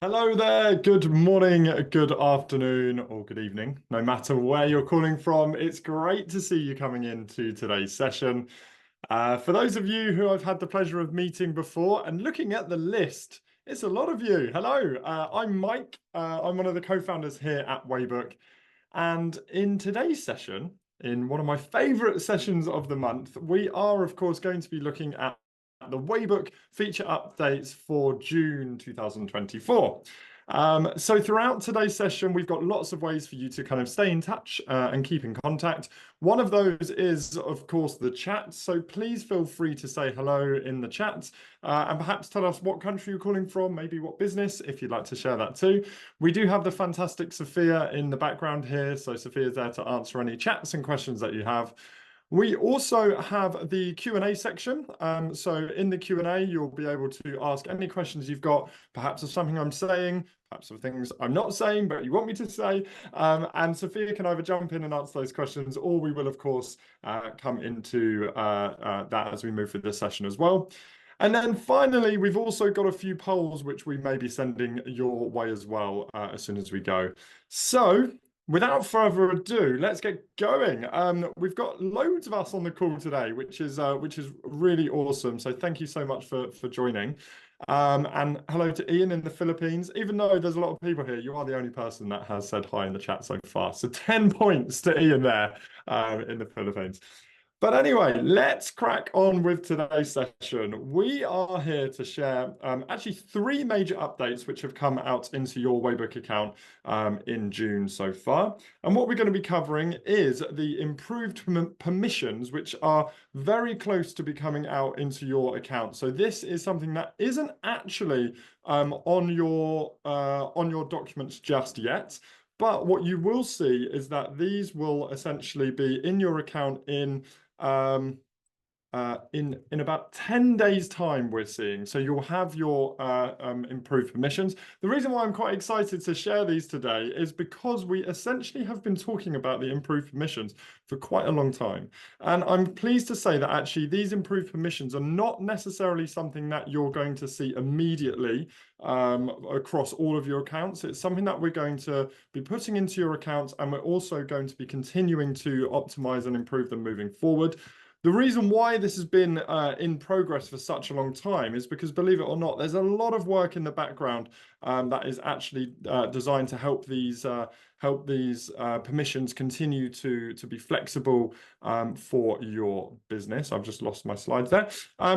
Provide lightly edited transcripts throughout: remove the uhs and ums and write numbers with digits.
Hello there, good morning, good afternoon, or good evening, no matter where you're calling from. It's great to see you coming into today's session. For those of you who I've had the pleasure of meeting before and looking at the list, it's a lot of you. Hello, I'm Mike. I'm one of the co-founders here at Waybook. And in today's session, in one of my favorite sessions of the month, we are, of course, going to be looking at the Waybook feature updates for June 2024. So throughout today's session, we've got lots of ways for you to kind of stay in touch and keep in contact. One of those is, of course, the chat. So please feel free to say hello in the chat and perhaps tell us what country you're calling from, maybe what business, if you'd like to share that too. We do have the fantastic Sophia in the background here. So Sophia's there to answer any chats and questions that you have. We also have the Q&A section. So in the Q&A, you'll be able to ask any questions you've got, perhaps of something I'm saying, perhaps of things I'm not saying, but you want me to say. And Sophia can either jump in and answer those questions, or we will, of course, come into that as we move through this session as well. And then finally, we've also got a few polls which we may be sending your way as well as soon as we go. So without further ado, let's get going. We've got loads of us on the call today, which is really awesome. So thank you so much for joining. And hello to Ian in the Philippines. Even though there's a lot of people here, you are the only person that has said hi in the chat so far. So 10 points to Ian there in the Philippines. But anyway, let's crack on with today's session. We are here to share actually three major updates which have come out into your Waybook account in June so far. And what we're going to be covering is the improved permissions, which are very close to be coming out into your account. So this is something that isn't actually on your documents just yet. But what you will see is that these will essentially be in your account um, in about 10 days' time, we're seeing. So you'll have your improved permissions. The reason why I'm quite excited to share these today is because we essentially have been talking about the improved permissions for quite a long time. And I'm pleased to say that actually these improved permissions are not necessarily something that you're going to see immediately across all of your accounts. It's something that we're going to be putting into your accounts, and we're also going to be continuing to optimize and improve them moving forward. The reason why this has been in progress for such a long time is because, believe it or not, there's a lot of work in the background that is actually designed to help these permissions continue to be flexible for your business. I've just lost my slides there.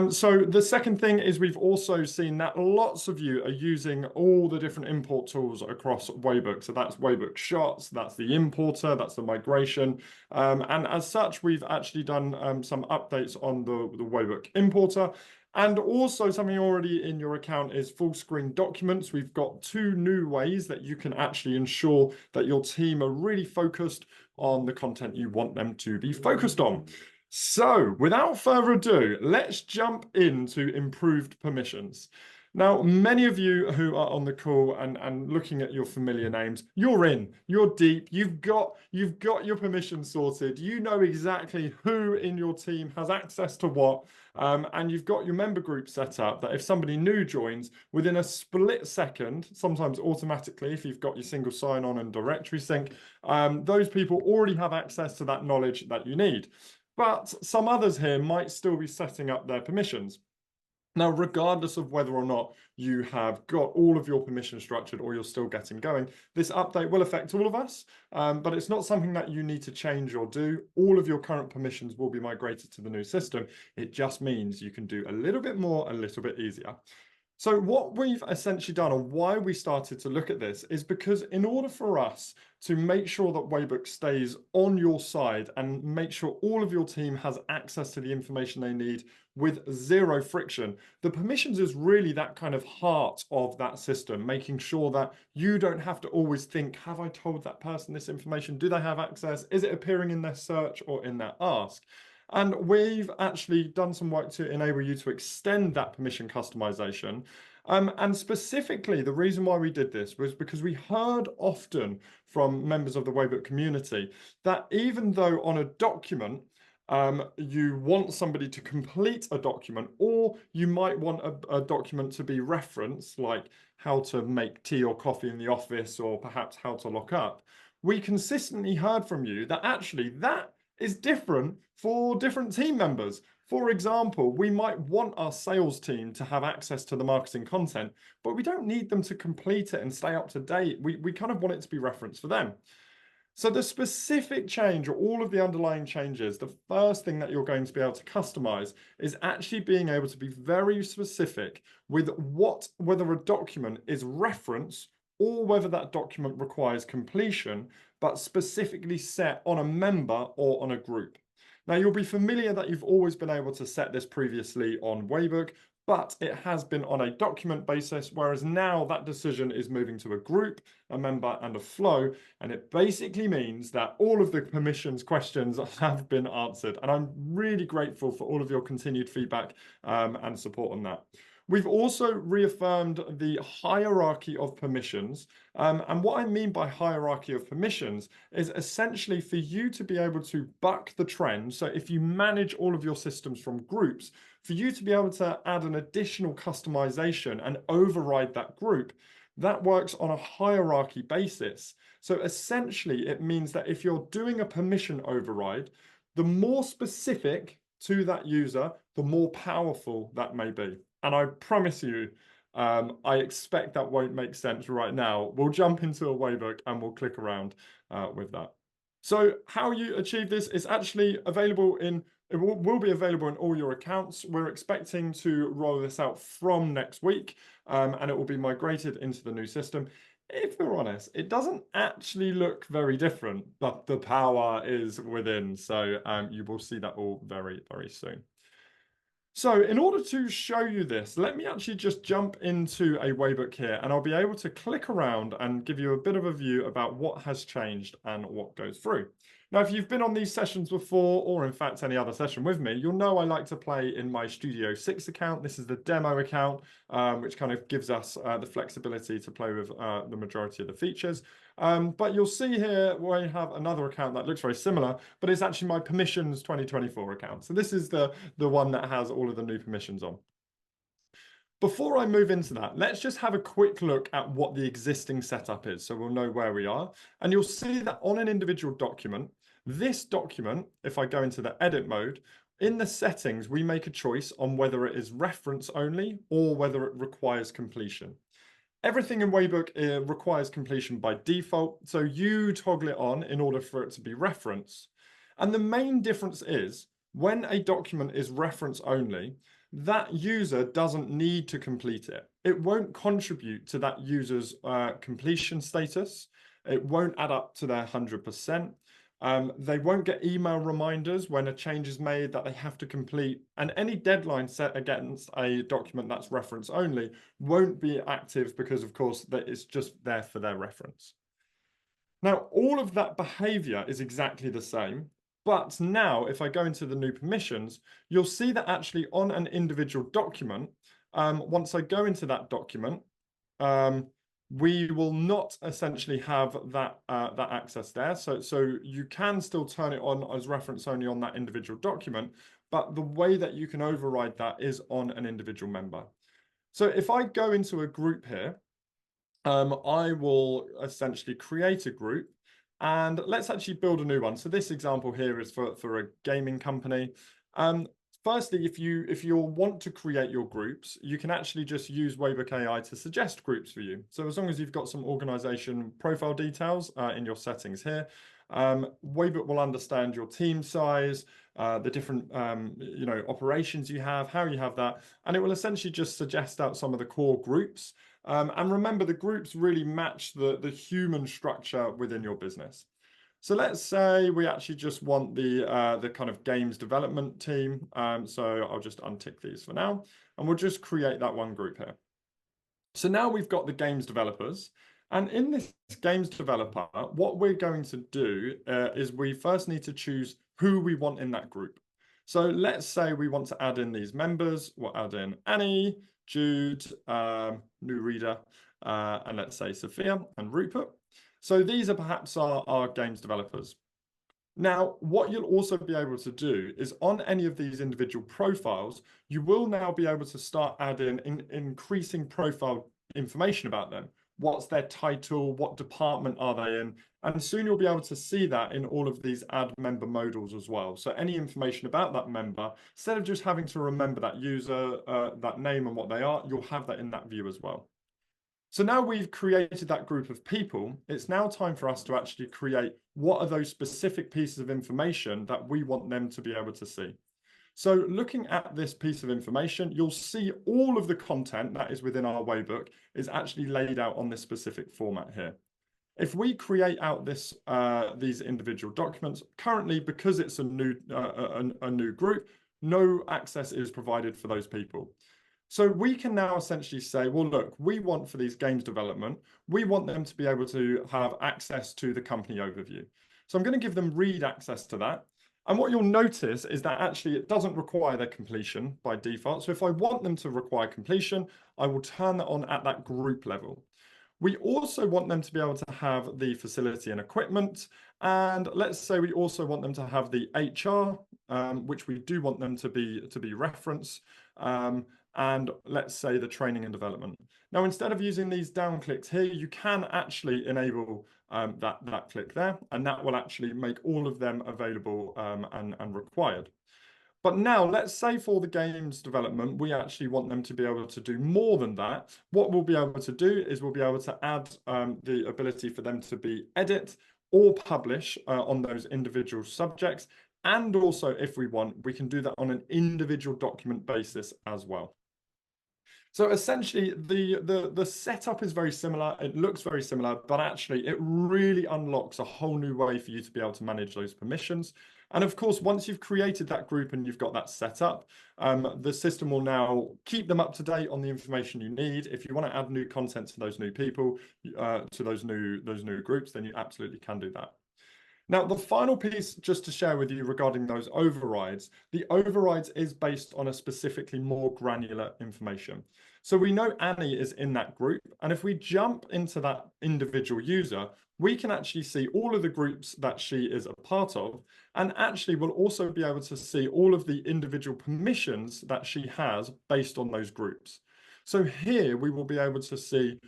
So the second thing is we've also seen that lots of you are using all the different import tools across Waybook. So that's Waybook Shots, that's the importer, that's the migration. And as such, we've actually done some updates on the Waybook importer. And also something already in your account is full screen documents. We've got two new ways that you can actually ensure that your team are really focused on the content you want them to be focused on. So without further ado, let's jump into improved permissions. Now, many of you who are on the call and looking at your familiar names, you're deep, you've got your permissions sorted, you know exactly who in your team has access to what, and you've got your member group set up that if somebody new joins, within a split second, sometimes automatically if you've got your single sign-on and directory sync, those people already have access to that knowledge that you need. But some others here might still be setting up their permissions. Now, regardless of whether or not you have got all of your permissions structured or you're still getting going, this update will affect all of us, but it's not something that you need to change or do. All of your current permissions will be migrated to the new system. It just means you can do a little bit more, a little bit easier. So what we've essentially done, and why we started to look at this, is because in order for us to make sure that Waybook stays on your side and make sure all of your team has access to the information they need with zero friction, the permissions is really that kind of heart of that system, making sure that you don't have to always think, have I told that person this information? Do they have access? Is it appearing in their search or in their ask? And we've actually done some work to enable you to extend that permission customization. And specifically, the reason why we did this was because we heard often from members of the Waybook community that even though on a document, You want somebody to complete a document, or you might want a document to be referenced, like how to make tea or coffee in the office, or perhaps how to lock up. We consistently heard from you that actually that is different for different team members. For example, we might want our sales team to have access to the marketing content, but we don't need them to complete it and stay up to date. We kind of want it to be referenced for them. So the specific change, or all of the underlying changes, the first thing that you're going to be able to customize is actually being able to be very specific with whether a document is reference or whether that document requires completion, but specifically set on a member or on a group. Now, you'll be familiar that you've always been able to set this previously on Waybook, but it has been on a document basis, whereas now that decision is moving to a group, a member, and a flow. And it basically means that all of the permissions questions have been answered. And I'm really grateful for all of your continued feedback and support on that. We've also reaffirmed the hierarchy of permissions. And what I mean by hierarchy of permissions is essentially for you to be able to buck the trend. So if you manage all of your systems from groups, for you to be able to add an additional customization and override that group, that works on a hierarchy basis. So essentially, it means that if you're doing a permission override, the more specific to that user, the more powerful that may be. And I promise you, I expect that won't make sense right now. We'll jump into a Waybook and we'll click around with that. So how you achieve this is actually available in, it will be available in all your accounts. We're expecting to roll this out from next week, and it will be migrated into the new system. If we're honest, it doesn't actually look very different, but the power is within. So you will see that all very, very soon. So in order to show you this, let me actually just jump into a Waybook here, and I'll be able to click around and give you a bit of a view about what has changed and what goes through. Now, if you've been on these sessions before, or in fact any other session with me, you'll know I like to play in my Studio 6 account. This is the demo account, which kind of gives us the flexibility to play with the majority of the features. But you'll see here where I have another account that looks very similar, but it's actually my Permissions 2024 account. So this is the one that has all of the new permissions on. Before I move into that, let's just have a quick look at what the existing setup is, so we'll know where we are. And you'll see that on an individual document, this document, if I go into the edit mode, in the settings, we make a choice on whether it is reference only or whether it requires completion. Everything in Waybook requires completion by default, so you toggle it on in order for it to be reference. And the main difference is when a document is reference only, that user doesn't need to complete it. It won't contribute to that user's completion status. It won't add up to their 100%. They won't get email reminders when a change is made that they have to complete, and any deadline set against a document that's reference only won't be active because, of course, that it's just there for their reference. Now, all of that behavior is exactly the same, but now if I go into the new permissions, you'll see that actually on an individual document, once I go into that document, we will not essentially have that that access there. So you can still turn it on as reference only on that individual document, but the way that you can override that is on an individual member. So if I go into a group here, I will essentially create a group, and let's actually build a new one. So this example here is for a gaming company. Firstly, if you want to create your groups, you can actually just use Waybook AI to suggest groups for you. So as long as you've got some organization profile details in your settings here, Waybook will understand your team size, the different operations you have, how you have that, and it will essentially just suggest out some of the core groups. And remember, the groups really match the human structure within your business. So let's say we actually just want the kind of games development team. So I'll just untick these for now, and we'll just create that one group here. So now we've got the games developers. And in this games developer, what we're going to do is we first need to choose who we want in that group. So let's say we want to add in these members. We'll add in Annie, Jude, new reader, and let's say Sophia and Rupert. So these are perhaps our games developers. Now, what you'll also be able to do is on any of these individual profiles, you will now be able to start adding increasing profile information about them. What's their title? What department are they in? And soon you'll be able to see that in all of these add member modals as well. So any information about that member, instead of just having to remember that user, that name and what they are, you'll have that in that view as well. So now we've created that group of people, it's now time for us to actually create what are those specific pieces of information that we want them to be able to see. So looking at this piece of information, you'll see all of the content that is within our Waybook is actually laid out on this specific format here. If we create out these individual documents, currently because it's a new group, no access is provided for those people. So we can now essentially say, well, look, we want for these games development, we want them to be able to have access to the company overview. So I'm going to give them read access to that. And what you'll notice is that actually it doesn't require their completion by default. So if I want them to require completion, I will turn that on at that group level. We also want them to be able to have the facility and equipment. And let's say we also want them to have the HR, which we do want them to be reference. And let's say the training and development. Now, instead of using these down clicks here, you can actually enable that click there, and that will actually make all of them available and required. But now, let's say for the games development, we actually want them to be able to do more than that. What we'll be able to do is we'll be able to add the ability for them to be edit or publish on those individual subjects. And also, if we want, we can do that on an individual document basis as well. So essentially, the setup is very similar. It looks very similar, but actually, it really unlocks a whole new way for you to be able to manage those permissions. And of course, once you've created that group and you've got that set up, the system will now keep them up to date on the information you need. If you want to add new content to those new people, to those new groups, then you absolutely can do that. Now, the final piece just to share with you regarding those overrides, the overrides is based on a specifically more granular information. So we know Annie is in that group, and if we jump into that individual user, we can actually see all of the groups that she is a part of, and actually we'll also be able to see all of the individual permissions that she has based on those groups. So here we will be able to see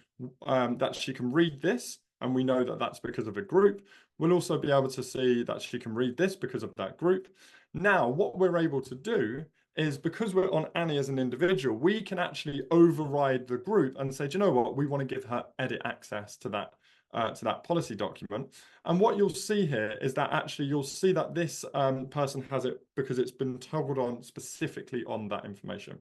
that she can read this, and we know that that's because of a group. We'll also be able to see that she can read this because of that group. Now, what we're able to do is because we're on Annie as an individual, we can actually override the group and say, do you know what? We want to give her edit access to that policy document. And what you'll see here is that actually you'll see that this person has it because it's been toggled on specifically on that information.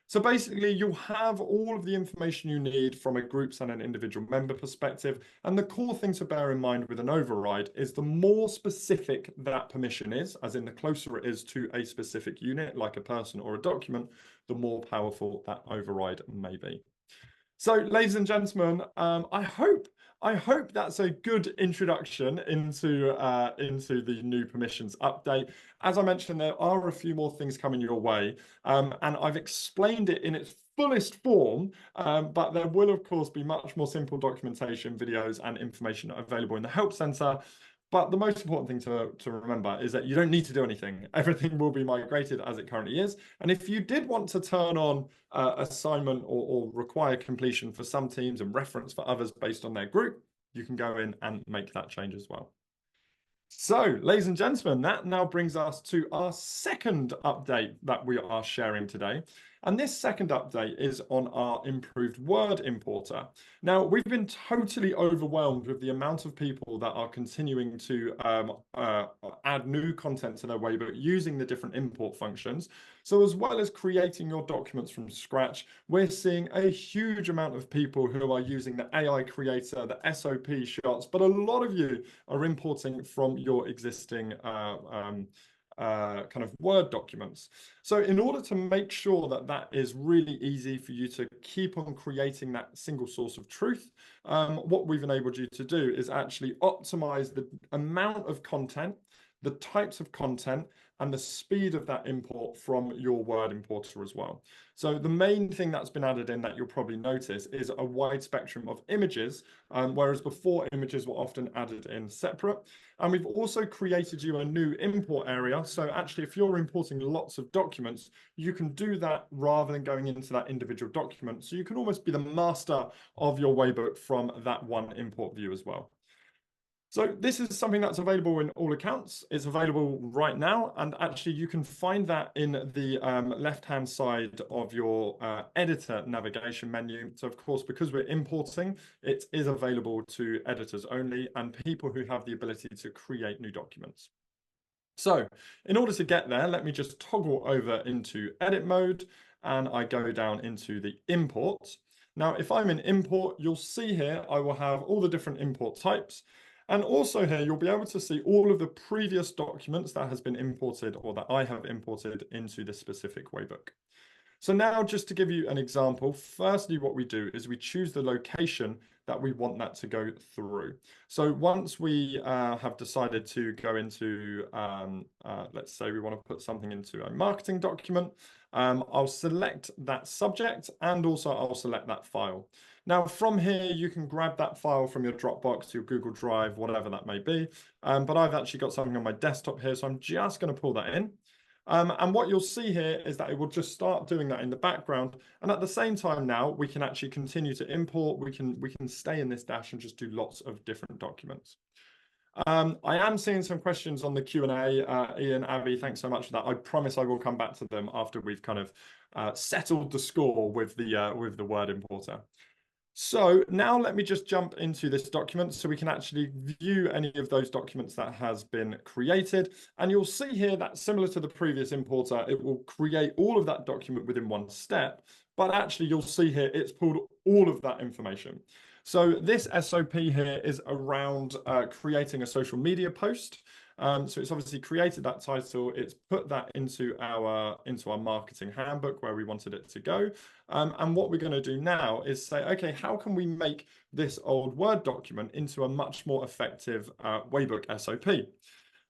So basically, you'll have all of the information you need from a groups and an individual member perspective. And the core thing to bear in mind with an override is the more specific that permission is, as in the closer it is to a specific unit, like a person or a document, the more powerful that override may be. So, ladies and gentlemen, I hope that's a good introduction into the new permissions update. As I mentioned, there are a few more things coming your way, and I've explained it in its fullest form, but there will, of course, be much more simple documentation, videos, and information available in the Help Center. But the most important thing to remember is that you don't need to do anything. Everything will be migrated as it currently is. And if you did want to turn on assignment or require completion for some teams and reference for others based on their group, you can go in and make that change as well. So, ladies and gentlemen, that now brings us to our second update that we are sharing today. And this second update is on our improved word importer. Now, we've been totally overwhelmed with the amount of people that are continuing to add new content to their Waybook using the different import functions. So as well as creating your documents from scratch, we're seeing a huge amount of people who are using the AI creator, the SOP shots, but a lot of you are importing from your existing kind of Word documents. So in order to make sure that that is really easy for you to keep on creating that single source of truth, what we've enabled you to do is actually optimize the amount of content, the types of content, and the speed of that import from your word importer as well. So the main thing that's been added in that you'll probably notice is a wide spectrum of images, whereas before images were often added in separate. And we've also created you a new import area. So actually, if you're importing lots of documents, you can do that rather than going into that individual document. So you can almost be the master of your Waybook from that one import view as well. So this is something that's available in all accounts. It's available right now, and actually you can find that in the left-hand side of your editor navigation menu. So of course, because we're importing, it is available to editors only and people who have the ability to create new documents. So in order to get there, let me just toggle over into edit mode and I go down into the import. Now, if I'm in import, you'll see here, I will have all the different import types. And also here, you'll be able to see all of the previous documents that has been imported or that I have imported into this specific Waybook. So now just to give you an example, firstly, what we do is we choose the location that we want that to go through. So once we have decided to go into, let's say we want to put something into a marketing document, I'll select that subject and also I'll select that file. Now from here, you can grab that file from your Dropbox, your Google Drive, whatever that may be. But I've actually got something on my desktop here, so I'm just going to pull that in. And what you'll see here is that it will just start doing that in the background. And at the same time now, we can actually continue to import. We can stay in this dash and just do lots of different documents. I am seeing some questions on the Q&A. Ian, Abby, thanks so much for that. I promise I will come back to them after we've kind of settled the score with the word importer. So now let me just jump into this document so we can actually view any of those documents that has been created. And you'll see here that similar to the previous importer, it will create all of that document within one step. But actually you'll see here, it's pulled all of that information. So this SOP here is around creating a social media post. So it's obviously created that title. It's put that into our marketing handbook where we wanted it to go. And what we're going to do now is say, okay, how can we make this old Word document into a much more effective Waybook SOP?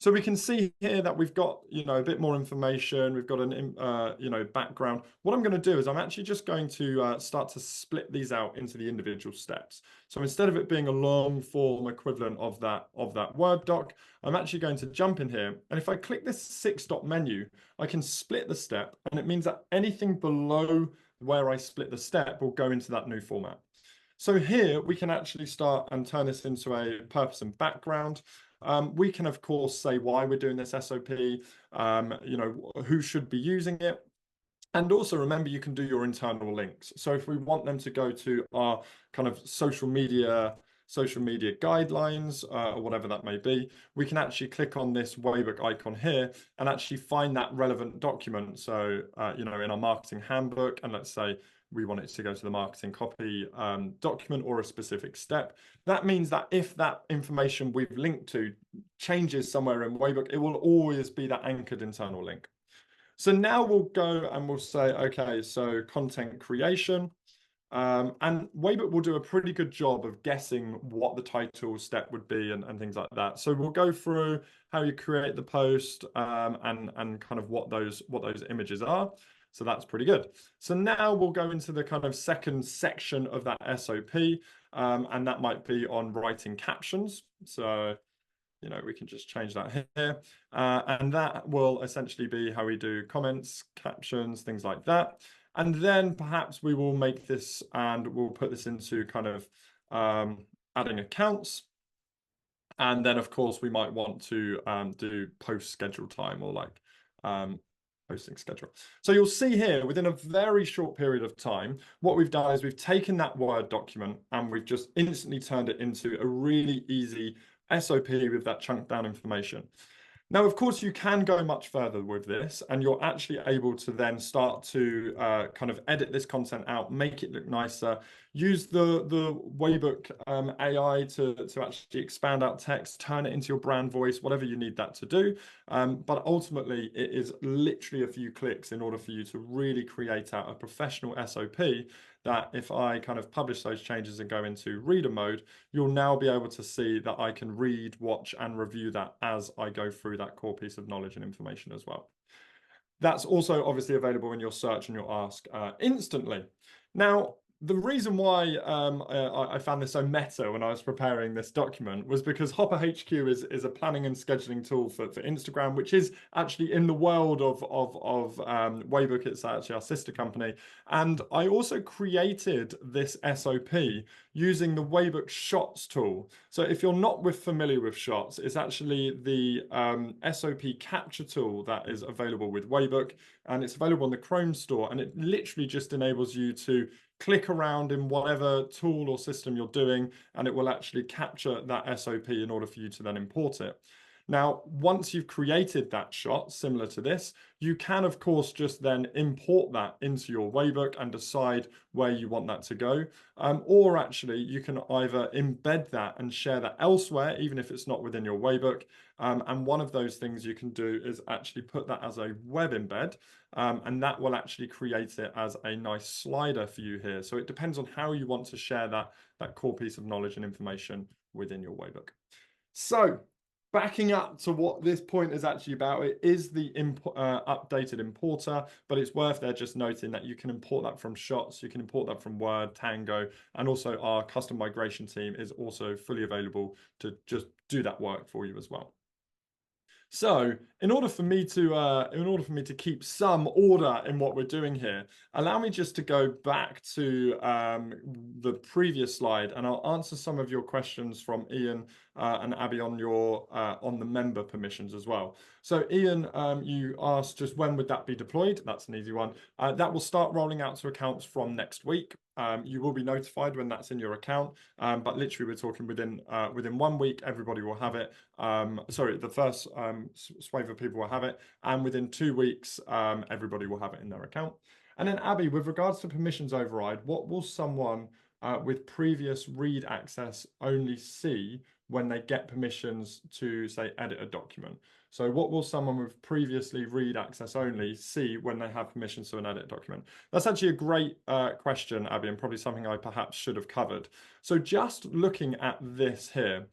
So we can see here that we've got, a bit more information. We've got an, background. What I'm going to do is I'm actually just going to start to split these out into the individual steps. So instead of it being a long form equivalent of that Word doc, I'm actually going to jump in here. And if I click this 6-dot menu, I can split the step. And it means that anything below where I split the step will go into that new format. So here we can actually start and turn this into a purpose and background. We can, of course, say why we're doing this SOP, who should be using it. And also remember, you can do your internal links. So if we want them to go to our kind of social media guidelines or whatever that may be, we can actually click on this Waybook icon here and actually find that relevant document. So, in our marketing handbook, and let's say we want it to go to the marketing copy document or a specific step. That means that if that information we've linked to changes somewhere in Waybook, it will always be that anchored internal link. So now we'll go and we'll say, okay, so content creation. And Waybook will do a pretty good job of guessing what the title step would be and things like that. So we'll go through how you create the post and kind of what those images are. So that's pretty good. So now we'll go into the kind of second section of that SOP, and that might be on writing captions. So, we can just change that here. And that will essentially be how we do comments, captions, things like that. And then perhaps we will make this and we'll put this into kind of adding accounts. And then, of course, we might want to do post schedule time or like posting schedule. So you'll see here within a very short period of time, what we've done is we've taken that Word document and we've just instantly turned it into a really easy SOP with that chunked down information. Now, of course, you can go much further with this and you're actually able to then start to kind of edit this content out, make it look nicer, use the Waybook AI to actually expand out text, turn it into your brand voice, whatever you need that to do. But ultimately, it is literally a few clicks in order for you to really create out a professional SOP that if I kind of publish those changes and go into reader mode, you'll now be able to see that I can read, watch, and review that as I go through that core piece of knowledge and information as well. That's also obviously available in your search and your ask instantly. Now, the reason why I found this so meta when I was preparing this document was because Hopper HQ is a planning and scheduling tool for Instagram, which is actually in the world of Waybook. It's actually our sister company. And I also created this SOP using the Waybook Shots tool. So if you're not familiar with Shots, it's actually the SOP capture tool that is available with Waybook, and it's available on the Chrome store, and it literally just enables you to click around in whatever tool or system you're doing, and it will actually capture that SOP in order for you to then import it. Now, once you've created that shot similar to this, you can, of course, just then import that into your Waybook and decide where you want that to go. Or actually, you can either embed that and share that elsewhere, even if it's not within your Waybook. And one of those things you can do is actually put that as a web embed, and that will actually create it as a nice slider for you here. So it depends on how you want to share that core piece of knowledge and information within your Waybook. So backing up to what this point is actually about, it is the updated importer, but it's worth there just noting that you can import that from Shots, you can import that from Word, Tango, and also our custom migration team is also fully available to just do that work for you as well. So, in order for me to keep some order in what we're doing here, allow me just to go back to the previous slide, and I'll answer some of your questions from Ian and Abby on the member permissions as well. So, Ian, you asked just when would that be deployed? That's an easy one. That will start rolling out to accounts from next week. You will be notified when that's in your account, but literally we're talking within 1 week, everybody will have it. Sorry, the first swathe of people will have it, and within 2 weeks, everybody will have it in their account. And then Abby, with regards to permissions override, what will someone with previous read access only see when they get permissions to, say, edit a document? So what will someone with previously read access only see when they have permissions to an edit document? That's actually a great question, Abby, and probably something I perhaps should have covered. So just looking at this here,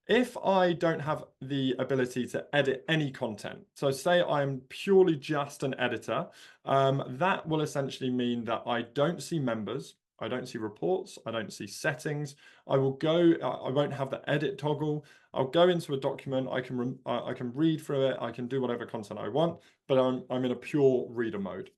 if I don't have the ability to edit any content, so say I'm purely just an editor, that will essentially mean that I don't see members, I don't see reports, I don't see settings. I won't have the edit toggle. I'll go into a document, I can read through it, I can do whatever content I want, but I'm in a pure reader mode.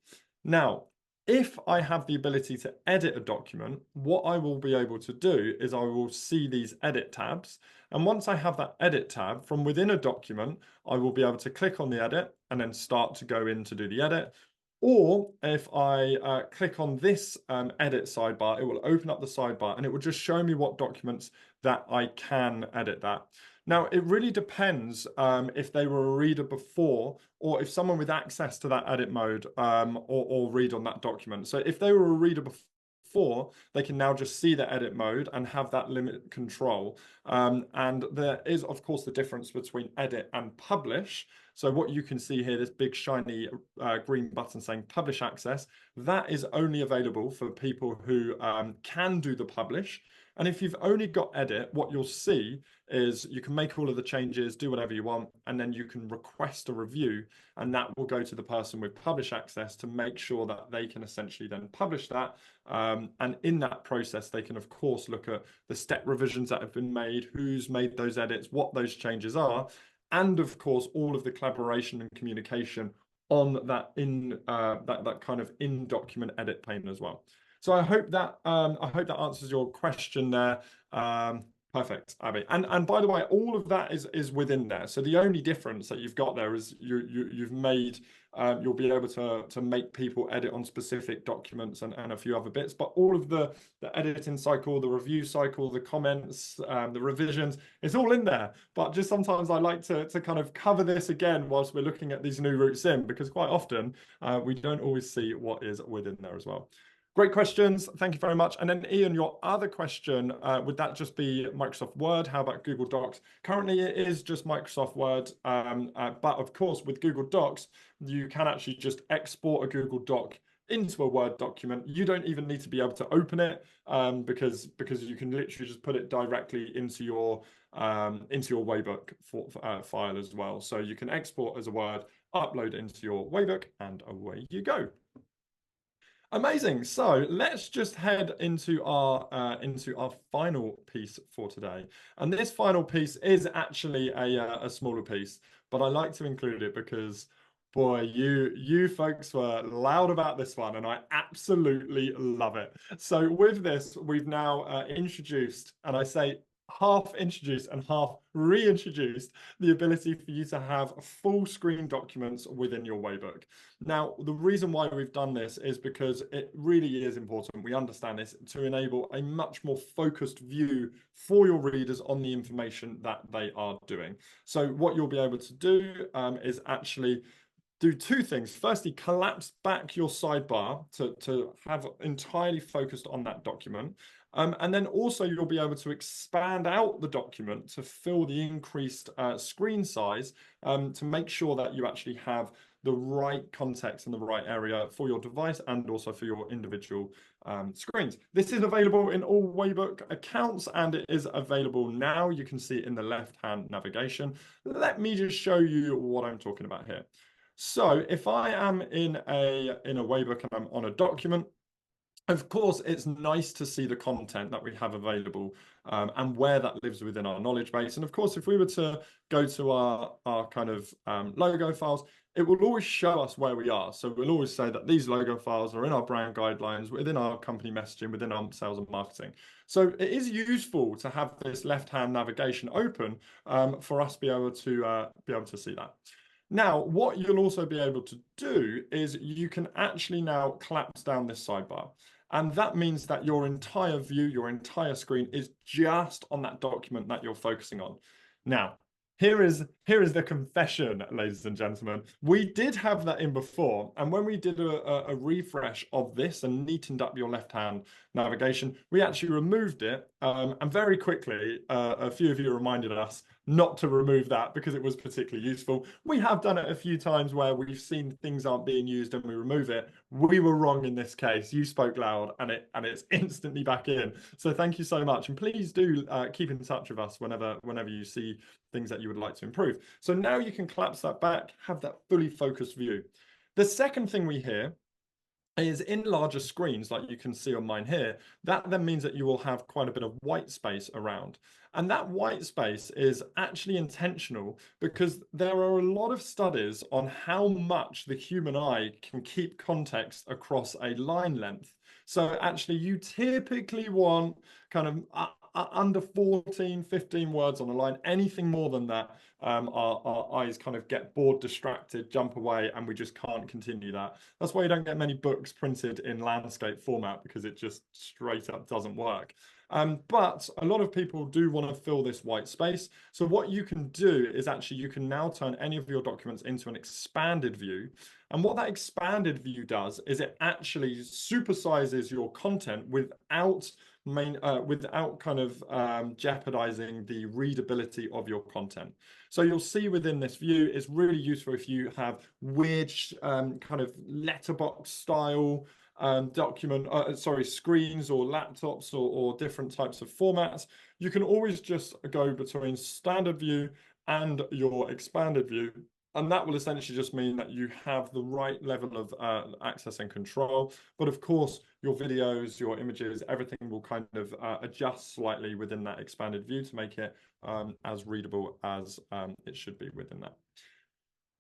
Now, if I have the ability to edit a document, what I will be able to do is I will see these edit tabs. And once I have that edit tab from within a document, I will be able to click on the edit and then start to go in to do the edit. Or if I click on this edit sidebar, it will open up the sidebar and it will just show me what documents that I can edit that. Now, it really depends if they were a reader before or if someone with access to that edit mode or read on that document. So if they were a reader before, they can now just see the edit mode and have that limit control. And there is, of course, the difference between edit and publish. So what you can see here, this big shiny green button saying publish access, that is only available for people who can do the publish. And if you've only got edit, what you'll see is you can make all of the changes, do whatever you want, and then you can request a review, and that will go to the person with publish access to make sure that they can essentially then publish that. And in that process, they can, of course, look at the step revisions that have been made, who's made those edits, what those changes are, and of course, all of the collaboration and communication on that that kind of in-document edit pane as well. So I hope that answers your question there. Perfect, Abby. And by the way, all of that is within there. So the only difference that you've got there is you've made you'll be able to make people edit on specific documents and a few other bits. But all of the editing cycle, the review cycle, the comments, the revisions, it's all in there. But just sometimes I like to kind of cover this again whilst we're looking at these new routes in, because quite often we don't always see what is within there as well. Great questions. Thank you very much. And then Ian, your other question, would that just be Microsoft Word? How about Google Docs? Currently, it is just Microsoft Word. But of course, with Google Docs, you can actually just export a Google Doc into a Word document. You don't even need to be able to open it because you can literally just put it directly into your Waybook file as well. So you can export as a Word, upload it into your Waybook, and away you go. Amazing. So let's just head into our final piece for today. And this final piece is actually a smaller piece, but I like to include it because, boy, you folks were loud about this one, and I absolutely love it. So with this, we've now introduced, and I say half introduced and half reintroduced, the ability for you to have full screen documents within your Waybook. Now, the reason why we've done this is because it really is important. We understand this to enable a much more focused view for your readers on the information that they are doing. So what you'll be able to do is actually do two things. Firstly, collapse back your sidebar to have entirely focused on that document. And then also you'll be able to expand out the document to fill the increased screen size to make sure that you actually have the right context in the right area for your device and also for your individual screens. This is available in all Waybook accounts and it is available now. You can see it in the left-hand navigation. Let me just show you what I'm talking about here. So if I am in a Waybook and I'm on a document, of course, it's nice to see the content that we have available and where that lives within our knowledge base. And of course, if we were to go to our kind of logo files, it will always show us where we are. So we'll always say that these logo files are in our brand guidelines, within our company messaging, within our sales and marketing. So it is useful to have this left-hand navigation open for us to be able to see that. Now, what you'll also be able to do is you can actually now collapse down this sidebar. And that means that your entire view, your entire screen is just on that document that you're focusing on. Now, here is the confession, ladies and gentlemen. We did have that in before. And when we did a refresh of this and neatened up your left-hand navigation, we actually removed it. And very quickly, a few of you reminded us not to remove that because it was particularly useful. We have done it a few times where we've seen things aren't being used and we remove it. We were wrong in this case. You spoke loud and it's instantly back in. So thank you so much. And please do keep in touch with us whenever you see things that you would like to improve. So now you can collapse that back, have that fully focused view. The second thing we hear is in larger screens, like you can see on mine here, that then means that you will have quite a bit of white space around. And that white space is actually intentional because there are a lot of studies on how much the human eye can keep context across a line length. So actually you typically want kind of under 14, 15 words on a line. Anything more than that, our eyes kind of get bored, distracted, jump away, and we just can't continue that. That's why you don't get many books printed in landscape format because it just straight up doesn't work. But a lot of people do want to fill this white space. So what you can do is actually you can now turn any of your documents into an expanded view. And what that expanded view does is it actually supersizes your content without kind of jeopardizing the readability of your content. So you'll see within this view, it's really useful if you have weird kind of letterbox style screens or laptops or different types of formats. You can always just go between standard view and your expanded view. And that will essentially just mean that you have the right level of access and control. But of course, your videos, your images, everything will kind of adjust slightly within that expanded view to make it as readable as it should be within that.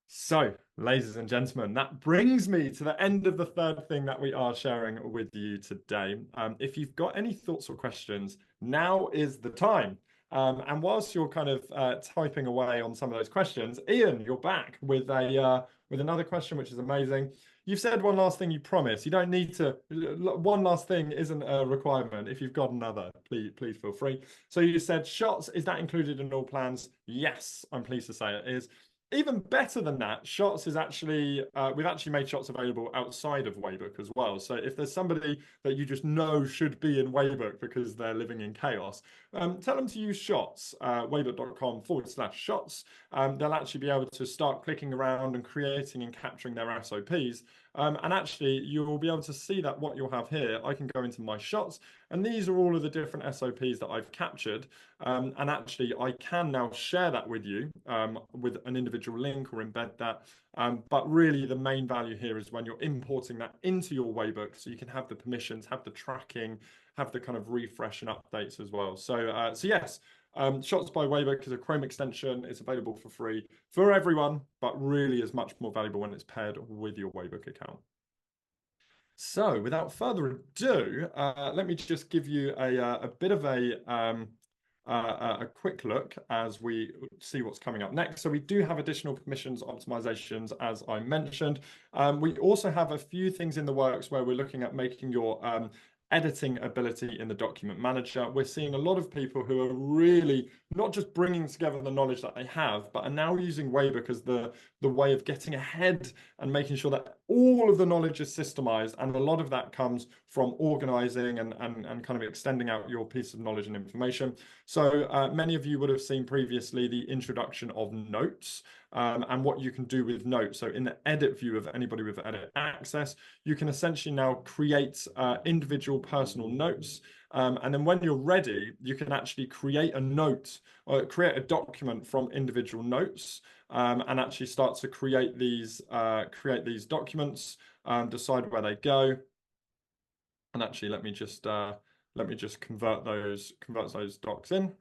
So, ladies and gentlemen, that brings me to the end of the third thing that we are sharing with you today. If you've got any thoughts or questions, now is the time. And whilst you're kind of typing away on some of those questions, Ian, you're back with another question, which is amazing. You've said one last thing you promise. You don't need to. One last thing isn't a requirement. If you've got another, please feel free. So you said shots. Is that included in all plans? Yes, I'm pleased to say it is. Even better than that, shots is actually, we've actually made shots available outside of Waybook as well. So if there's somebody that you just know should be in Waybook because they're living in chaos, tell them to use shots, waybook.com/shots. They'll actually be able to start clicking around and creating and capturing their SOPs. And actually, you will be able to see that what you'll have here, I can go into my shots, and these are all of the different SOPs that I've captured. And actually, I can now share that with you with an individual link or embed that. But really, the main value here is when you're importing that into your Waybook, so you can have the permissions, have the tracking, have the kind of refresh and updates as well. So, so yes, Shots by Waybook is a Chrome extension. It's available for free for everyone, but really is much more valuable when it's paired with your Waybook account. So, without further ado, let me just give you a bit of a quick look as we see what's coming up next. So we do have additional permissions optimizations, as I mentioned. We also have a few things in the works where we're looking at making your editing ability in the document manager. We're seeing a lot of people who are really not just bringing together the knowledge that they have, but are now using Waybook as the way of getting ahead and making sure that all of the knowledge is systemized. And a lot of that comes from organizing and kind of extending out your piece of knowledge and information. So many of you would have seen previously the introduction of notes and what you can do with notes. So in the edit view of anybody with edit access, you can essentially now create individual personal notes. And then when you're ready, you can actually create a note or create a document from individual notes and actually start to create these documents, decide where they go. And actually, let me just convert those docs in.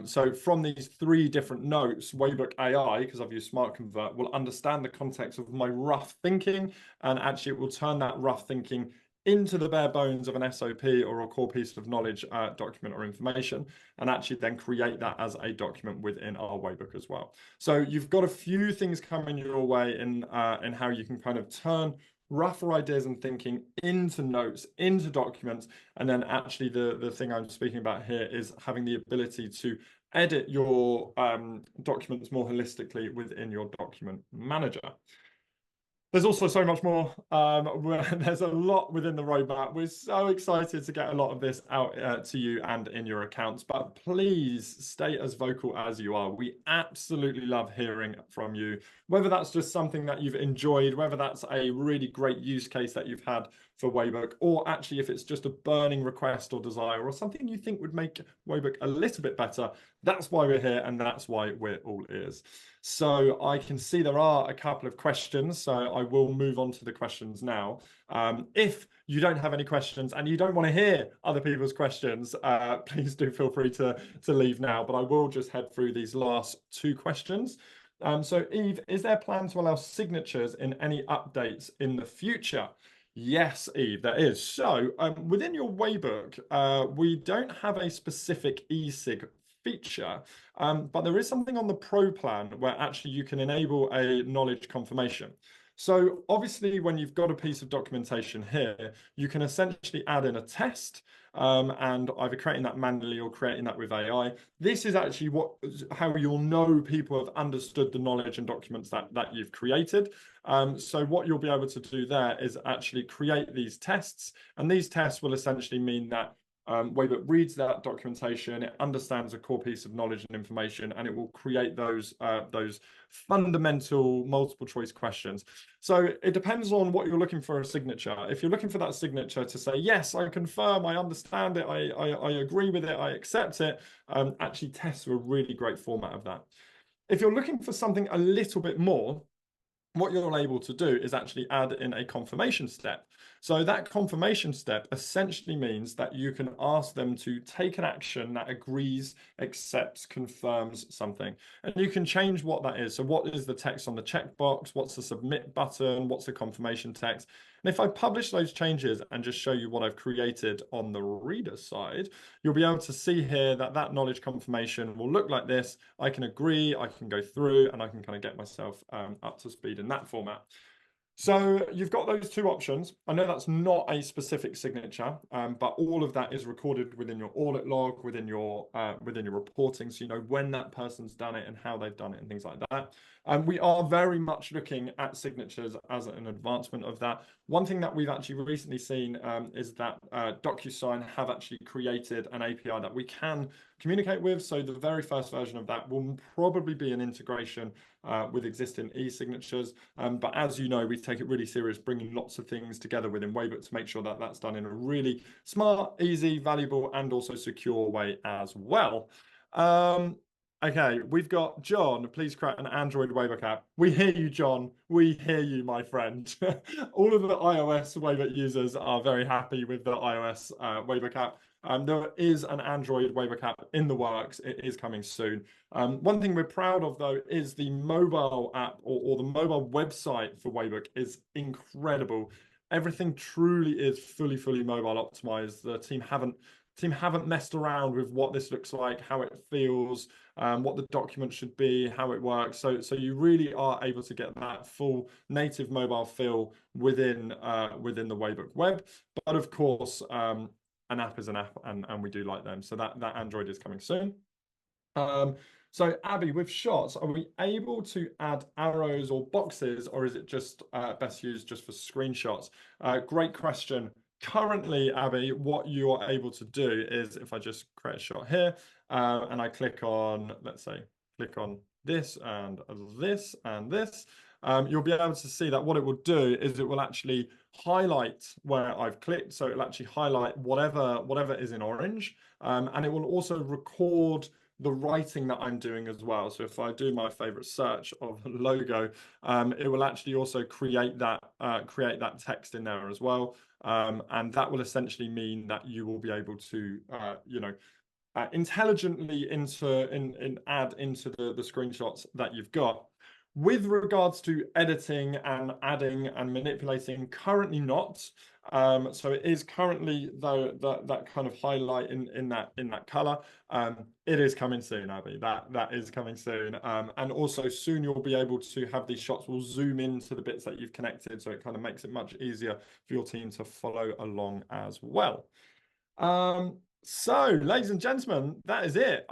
So from these three different notes, Waybook AI, because I've used Smart Convert, will understand the context of my rough thinking, and actually it will turn that rough thinking into the bare bones of an SOP or a core piece of knowledge document or information, and actually then create that as a document within our Waybook as well. So you've got a few things coming your way in how you can kind of turn rougher ideas and thinking into notes, into documents, and then actually the thing I'm speaking about here is having the ability to edit your documents more holistically within your document manager. There's also so much more. There's a lot within the roadmap. We're so excited to get a lot of this out to you and in your accounts, but please stay as vocal as you are. We absolutely love hearing from you, whether that's just something that you've enjoyed, whether that's a really great use case that you've had for Waybook, or actually if it's just a burning request or desire or something you think would make Waybook a little bit better. That's why we're here, and that's why we're all ears. So I can see there are a couple of questions, so I will move on to the questions now. If you don't have any questions and you don't want to hear other people's questions, please do feel free to leave now, but I will just head through these last two questions. So Eve, is there a plan to allow signatures in any updates in the future? Yes, Eve, there is. So within your Waybook, we don't have a specific e-sig feature, but there is something on the Pro plan where actually you can enable a knowledge confirmation. So obviously, when you've got a piece of documentation here, you can essentially add in a test and either creating that manually or creating that with AI. This is actually how you'll know people have understood the knowledge and documents that you've created. So what you'll be able to do there is actually create these tests, and these tests will essentially mean that Waybook reads that documentation, it understands a core piece of knowledge and information, and it will create those fundamental multiple choice questions. So it depends on what you're looking for a signature. If you're looking for that signature to say, yes, I confirm, I understand it, I agree with it, I accept it, actually tests are a really great format of that. If you're looking for something a little bit more, what you're able to do is actually add in a confirmation step. So that confirmation step essentially means that you can ask them to take an action that agrees, accepts, confirms something. And you can change what that is. So what is the text on the checkbox? What's the submit button? What's the confirmation text? And if I publish those changes and just show you what I've created on the reader side, you'll be able to see here that that knowledge confirmation will look like this. I can agree, I can go through, and I can kind of get myself up to speed in that format. So you've got those two options. I know that's not a specific signature, but all of that is recorded within your audit log, within your reporting, so you know when that person's done it and how they've done it and things like that. And we are very much looking at signatures as an advancement of that. One thing that we've actually recently seen is that DocuSign have actually created an API that we can communicate with. So the very first version of that will probably be an integration with existing e-signatures. But as you know, we take it really serious, bringing lots of things together within Waybook to make sure that that's done in a really smart, easy, valuable, and also secure way as well. Okay, we've got John. Please create an Android Waybook app. We hear you, John. We hear you, my friend. All of the iOS Waybook users are very happy with the iOS Waybook app. There is an Android Waybook app in the works. It is coming soon. One thing we're proud of, though, is the mobile app or the mobile website for Waybook is incredible. Everything truly is fully mobile optimized. The team haven't messed around with what this looks like, how it feels, what the document should be, how it works. So you really are able to get that full native mobile feel within the Waybook web. But of course, an app is an app, and we do like them. So that Android is coming soon. So Abby, with shots, are we able to add arrows or boxes, or is it just best used just for screenshots? Great question. Currently, Abby, what you are able to do is if I just create a shot here and I click on, let's say, click on this and this and this, you'll be able to see that what it will do is it will actually highlight where I've clicked. So it'll actually highlight whatever is in orange, and it will also record the writing that I'm doing as well. So if I do my favorite search of logo, it will actually also create that text in there as well. And that will essentially mean that you will be able to, intelligently add into the screenshots that you've got. With regards to editing and adding and manipulating, currently not. So it is currently though that kind of highlight in that color. It is coming soon, Abby. That is coming soon. And also soon you'll be able to have these shots will zoom into the bits that you've connected, so it kind of makes it much easier for your team to follow along as well. So, ladies and gentlemen, that is it.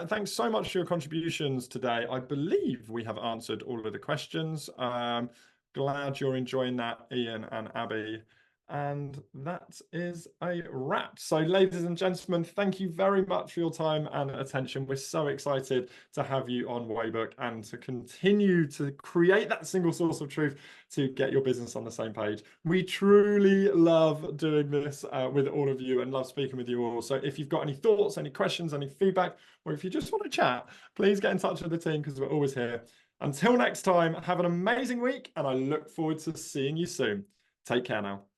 Thanks so much for your contributions today. I believe we have answered all of the questions. Glad you're enjoying that, Ian and Abby. And that is a wrap. So, ladies and gentlemen, thank you very much for your time and attention. We're so excited to have you on Waybook and to continue to create that single source of truth to get your business on the same page. We truly love doing this with all of you and love speaking with you all. So if you've got any thoughts, any questions, any feedback, or if you just want to chat, please get in touch with the team because we're always here. Until next time, have an amazing week and I look forward to seeing you soon. Take care now.